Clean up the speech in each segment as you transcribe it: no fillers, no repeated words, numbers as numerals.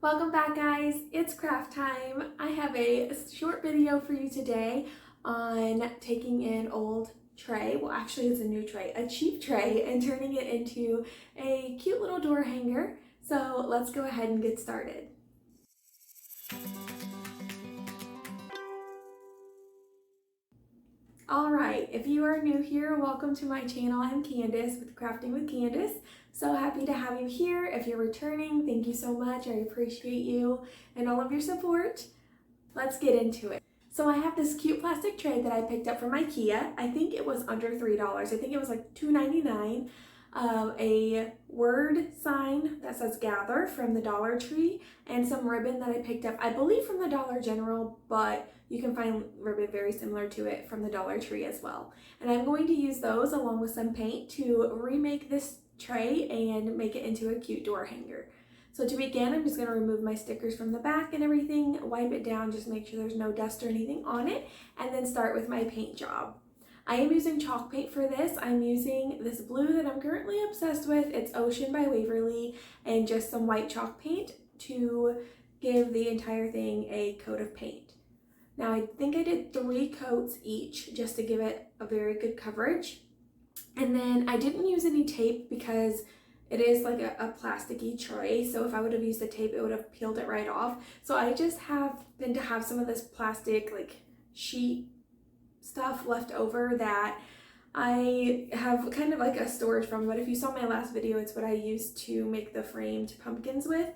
Welcome back, guys. It's craft time. I have a short video for you today on taking an old tray, well actually it's a new tray, a cheap tray, and turning it into a cute little door hanger. So let's go ahead and get started. Alright, if you are new here, welcome to my channel. I'm Candace with Crafting with Candace. So happy to have you here. If you're returning, thank you so much. I appreciate you and all of your support. Let's get into it. So I have this cute plastic tray that I picked up from IKEA. I think it was under $3. I think it was like $2.99. A word sign that says gather from the Dollar Tree, and some ribbon that I picked up, I believe from the Dollar General, but you can find ribbon very similar to it from the Dollar Tree as well. And I'm going to use those along with some paint to remake this tray and make it into a cute door hanger. So to begin, I'm just going to remove my stickers from the back and everything, wipe it down, just make sure there's no dust or anything on it, and then start with my paint job. I am using chalk paint for this. I'm using this blue that I'm currently obsessed with. It's Ocean by Waverly, and just some white chalk paint to give the entire thing a coat of paint. Now I think I did 3 coats each just to give it a very good coverage. And then I didn't use any tape because it is like a plasticky tray, so if I would have used the tape, it would have peeled it right off. So I just happen to have some of this plastic like sheet stuff left over that I have kind of like a storage from, but if you saw my last video, it's what I used to make the framed pumpkins with.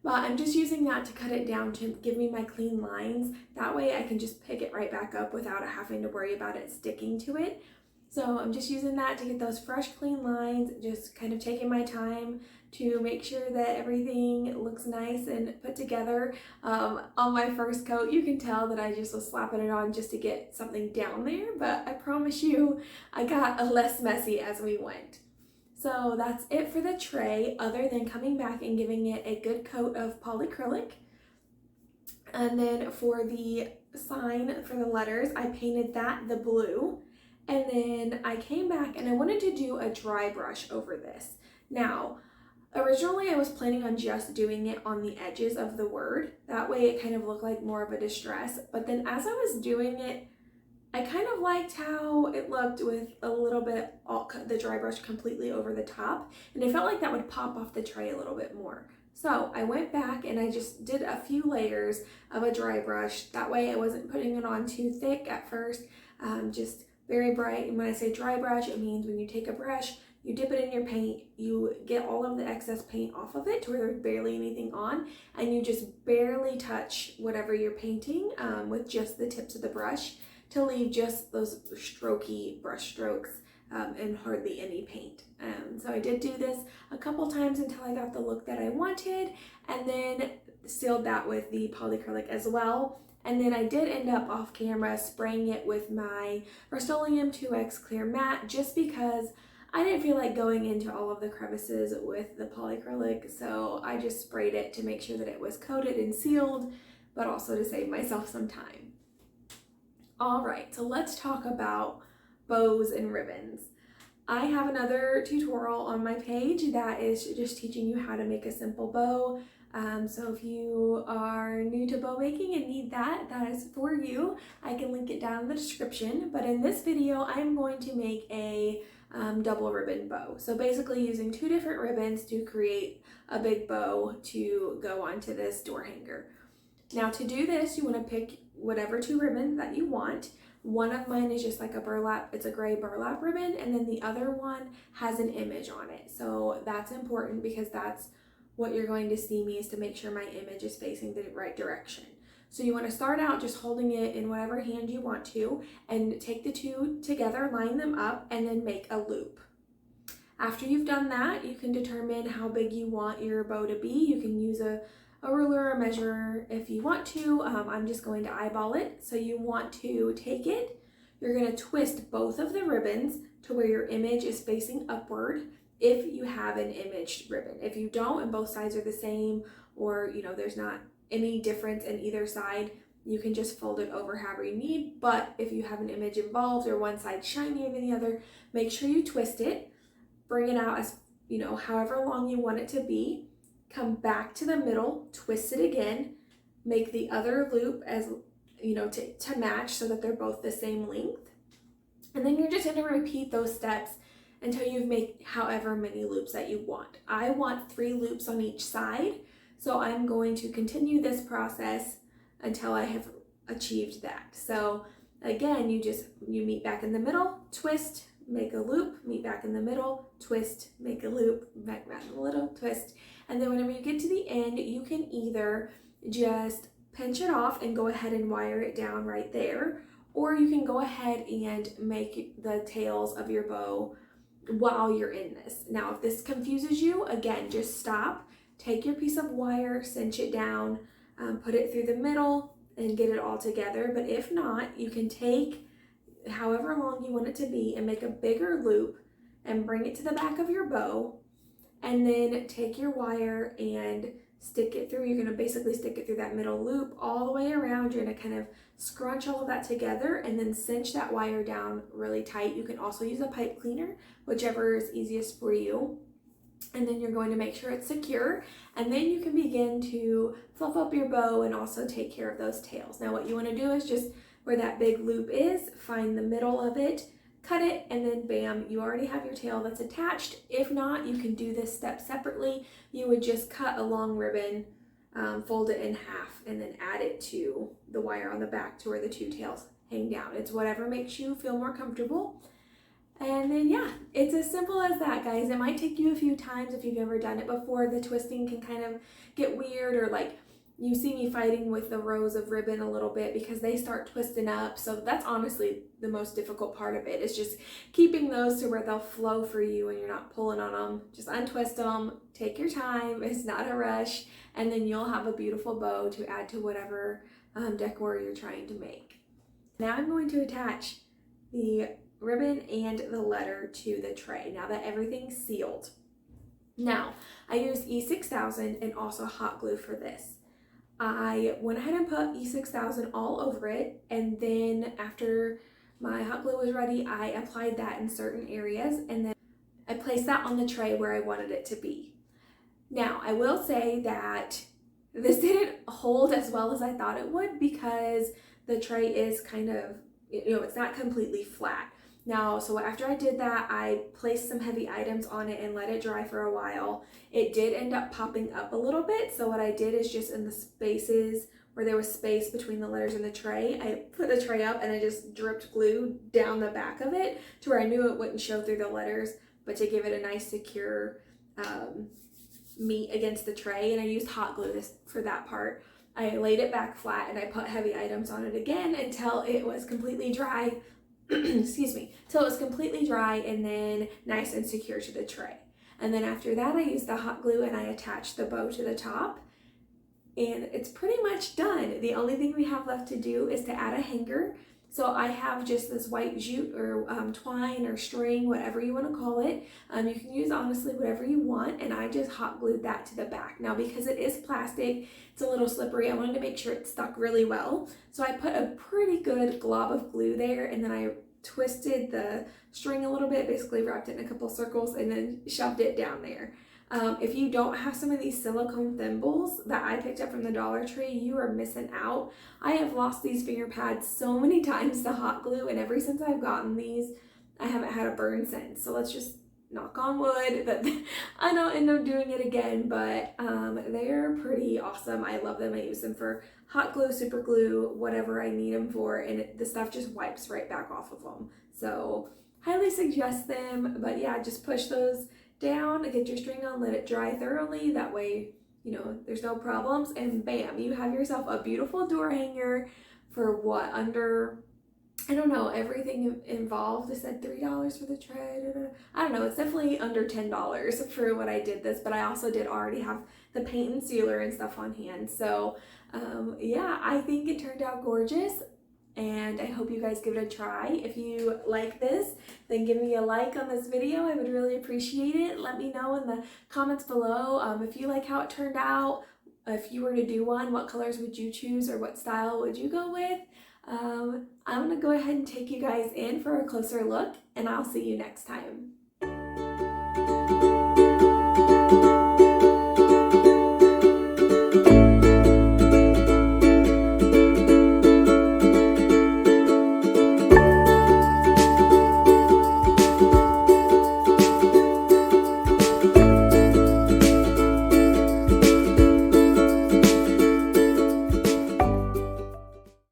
But I'm just using that to cut it down to give me my clean lines. That way I can just pick it right back up without having to worry about it sticking to it. So I'm just using that to get those fresh, clean lines, just kind of taking my time to make sure that everything looks nice and put together. On my first coat, you can tell that I just was slapping it on just to get something down there, but I promise you, I got less messy as we went. So that's it for the tray, other than coming back and giving it a good coat of polycrylic. And then for the sign for the letters, I painted that the blue. And then I came back and I wanted to do a dry brush over this. Now, originally I was planning on just doing it on the edges of the word. That way it kind of looked like more of a distress. But then as I was doing it, I kind of liked how it looked with a little bit, the dry brush completely over the top. And I felt like that would pop off the tray a little bit more. So I went back and I just did a few layers of a dry brush. That way I wasn't putting it on too thick at first, just very bright. And when I say dry brush, it means when you take a brush, you dip it in your paint, you get all of the excess paint off of it to where there's barely anything on, and you just barely touch whatever you're painting with just the tips of the brush to leave just those strokey brush strokes and hardly any paint. So I did do this a couple times until I got the look that I wanted, and then sealed that with the polycrylic as well. And then I did end up off camera spraying it with my Rustoleum 2X clear matte just because I didn't feel like going into all of the crevices with the polycrylic, so I just sprayed it to make sure that it was coated and sealed, but also to save myself some time. Alright, so let's talk about bows and ribbons. I have another tutorial on my page that is just teaching you how to make a simple bow. So if you are new to bow making and need that, that is for you. I can link it down in the description. But in this video, I'm going to make a double ribbon bow. So basically using 2 different ribbons to create a big bow to go onto this door hanger. Now to do this, you want to pick whatever 2 ribbons that you want. One of mine is just like a burlap, it's a gray burlap ribbon, and then the other one has an image on it. So that's important because that's what you're going to see me, is to make sure my image is facing the right direction. So you want to start out just holding it in whatever hand you want to, and take the 2 together, line them up, and then make a loop. After you've done that, you can determine how big you want your bow to be. You can use a ruler or measurer if you want to. I'm just going to eyeball it. So you want to take it, you're going to twist both of the ribbons to where your image is facing upward if you have an imaged ribbon. If you don't and both sides are the same, or there's not any difference in either side, you can just fold it over however you need. But if you have an image involved or one side shinier than the other, make sure you twist it, bring it out as however long you want it to be, come back to the middle, twist it again, make the other loop as, you know, to match so that they're both the same length. And then you're just going to repeat those steps until you've made however many loops that you want. I want 3 loops on each side, so I'm going to continue this process until I have achieved that. So again, you meet back in the middle, twist, make a loop, meet back in the middle, twist, make a loop, back in the middle, twist. And then whenever you get to the end, you can either just pinch it off and go ahead and wire it down right there, or you can go ahead and make the tails of your bow while you're in this. Now, if this confuses you, again, just stop, take your piece of wire, cinch it down, put it through the middle and get it all together. But if not, you can take however long you want it to be and make a bigger loop and bring it to the back of your bow, and then take your wire and stick it through. You're going to basically stick it through that middle loop all the way around. You're going to kind of scrunch all of that together and then cinch that wire down really tight. You can also use a pipe cleaner, whichever is easiest for you. And then you're going to make sure it's secure, and then you can begin to fluff up your bow and also take care of those tails. Now what you want to do is just where that big loop is, find the middle of it, cut it, and then bam, you already have your tail that's attached. If not, you can do this step separately. You would just cut a long ribbon, fold it in half, and then add it to the wire on the back to where the 2 tails hang down. It's whatever makes you feel more comfortable. And then yeah, it's as simple as that, guys. It might take you a few times if you've never done it before. The twisting can kind of get weird, or like you see me fighting with the rows of ribbon a little bit because they start twisting up. So that's honestly the most difficult part of it, is just keeping those to where they'll flow for you and you're not pulling on them. Just untwist them, take your time, it's not a rush, and then you'll have a beautiful bow to add to whatever decor you're trying to make. Now I'm going to attach the ribbon and the letter to the tray now that everything's sealed. Now, I used E6000 and also hot glue for this. I went ahead and put E6000 all over it, and then after my hot glue was ready, I applied that in certain areas, and then I placed that on the tray where I wanted it to be. Now, I will say that this didn't hold as well as I thought it would, because the tray is kind of, you know, it's not completely flat. Now, so after I did that, I placed some heavy items on it and let it dry for a while. It did end up popping up a little bit, so what I did is just in the spaces where there was space between the letters and the tray, I put the tray up and I just dripped glue down the back of it to where I knew it wouldn't show through the letters, but to give it a nice secure meat against the tray. And I used hot glue for that part. I laid it back flat and I put heavy items on it again until it was completely dry. Excuse me, till it was completely dry and then nice and secure to the tray. And then after that, I used the hot glue and I attached the bow to the top, and it's pretty much done. The only thing we have left to do is to add a hanger. So I have just this white jute or twine or string, whatever you want to call it. You can use honestly whatever you want, and I just hot glued that to the back. Now, because it is plastic, it's a little slippery, I wanted to make sure it stuck really well. So I put a pretty good glob of glue there, and then I twisted the string a little bit, basically wrapped it in a couple circles, and then shoved it down there. If you don't have some of these silicone thimbles that I picked up from the Dollar Tree, you are missing out. I have lost these finger pads so many times to hot glue, and ever since I've gotten these, I haven't had a burn since. So let's just knock on wood that I don't end up doing it again, but they're pretty awesome. I love them. I use them for hot glue, super glue, whatever I need them for, and the stuff just wipes right back off of them. So highly suggest them. But yeah, just push those down, get your string on, let it dry thoroughly. That way, you know, there's no problems, and bam, you have yourself a beautiful door hanger for what, under, I don't know, everything involved. I said $3 for the tray. I don't know, it's definitely under $10 for what I did this, but I also did already have the paint and sealer and stuff on hand. So yeah, I think it turned out gorgeous, and I hope you guys give it a try. If you like this, then give me a like on this video. I would really appreciate it. Let me know in the comments below if you like how it turned out. If you were to do one, what colors would you choose, or what style would you go with? I'm gonna go ahead and take you guys in for a closer look, and I'll see you next time.